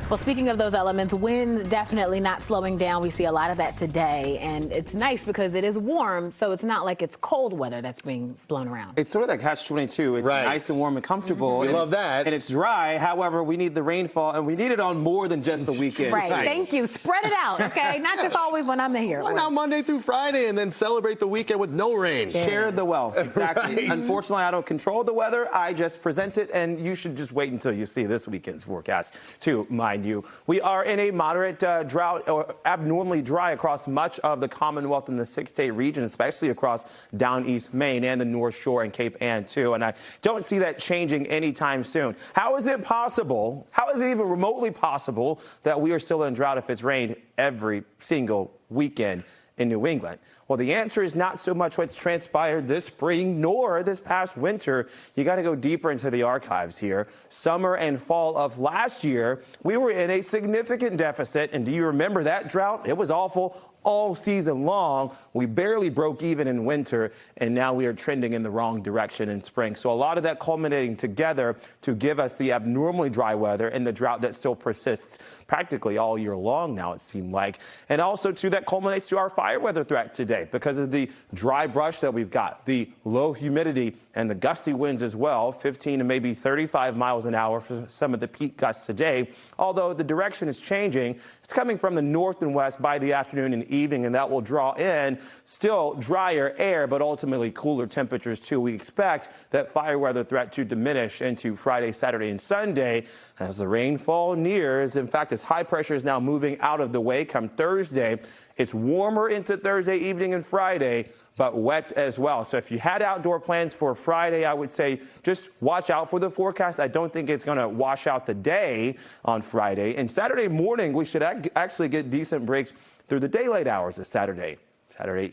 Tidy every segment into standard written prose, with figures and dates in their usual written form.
Well, speaking of those elements, wind definitely not slowing down. We see a lot of that today, and it's nice because it is warm, so it's not like it's cold weather that's being blown around. It's sort of that catch-22. It's nice and warm and comfortable. We love that. And it's dry. However, we need the rainfall, and we need it on more than just the weekend. Right. Thank you. Spread it out, okay? Not just always when I'm here. Why not Monday through Friday and then celebrate the weekend with no rain? Share the wealth. Exactly. Right. Unfortunately, I don't control the weather. I just present it, and you should just wait until you see this weekend's forecast, too, mind you. We are in a moderate drought, or abnormally dry across much of the Commonwealth and the six-state region, especially across down East Maine and the North Shore and Cape Ann, too. And I don't see that changing anytime soon. How is it possible? How is it even remotely possible that we are still in drought if it's rained every single weekend in New England? Well, the answer is not so much what's transpired this spring nor this past winter. You got to go deeper into the archives here. Summer and fall of last year, we were in a significant deficit. And do you remember that drought? It was awful all season long. We barely broke even in winter, and now we are trending in the wrong direction in spring. So a lot of that culminating together to give us the abnormally dry weather and the drought that still persists practically all year long now, it seemed like. And also, too, that culminates to our fire weather threat today because of the dry brush that we've got, the low humidity and the gusty winds as well, 15 to maybe 35 miles an hour for some of the peak gusts today. Although the direction is changing, it's coming from the north and west by the afternoon and evening, and that will draw in still drier air, but ultimately cooler temperatures too. We expect that fire weather threat to diminish into Friday, Saturday, and Sunday as the rainfall nears. In fact, as high pressure is now moving out of the way come Thursday, it's warmer into Thursday evening and Friday, but wet as well. So if you had outdoor plans for Friday, I would say just watch out for the forecast. I don't think it's going to wash out the day on Friday. And Saturday morning, we should actually get decent breaks through the daylight hours of Saturday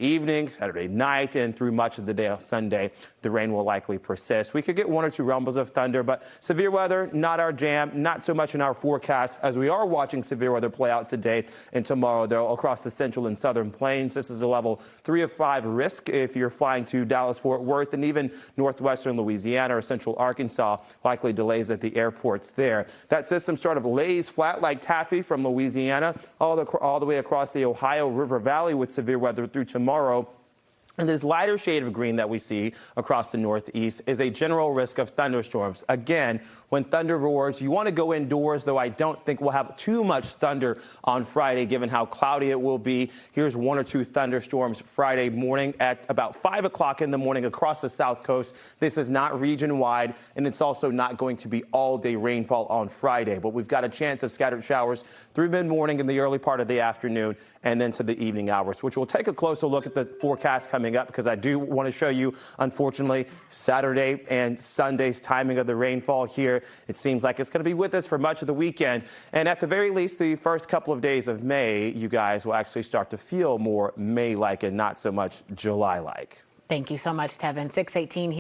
evening, Saturday night, and through much of the day on Sunday. The rain will likely persist. We could get one or two rumbles of thunder, but severe weather, not our jam, not so much in our forecast, as we are watching severe weather play out today and tomorrow, though, across the central and southern plains. This is a level 3 of 5 risk if you're flying to Dallas-Fort Worth and even northwestern Louisiana or central Arkansas. Likely delays at the airports there. That system sort of lays flat like taffy from Louisiana all the way across the Ohio River Valley with severe weather through tomorrow. And this lighter shade of green that we see across the northeast is a general risk of thunderstorms. Again, when thunder roars, you want to go indoors, though I don't think we'll have too much thunder on Friday, given how cloudy it will be. Here's 1 or 2 thunderstorms Friday morning at about 5 o'clock in the morning across the south coast. This is not region-wide, and it's also not going to be all-day rainfall on Friday. But we've got a chance of scattered showers through mid-morning in the early part of the afternoon and then to the evening hours, which we'll take a closer look at the forecast coming up, because I do want to show you, unfortunately, Saturday and Sunday's timing of the rainfall here. It seems like it's going to be with us for much of the weekend. And at the very least, the first couple of days of May, you guys will actually start to feel more May-like and not so much July-like. Thank you so much, Tevin. 6:18.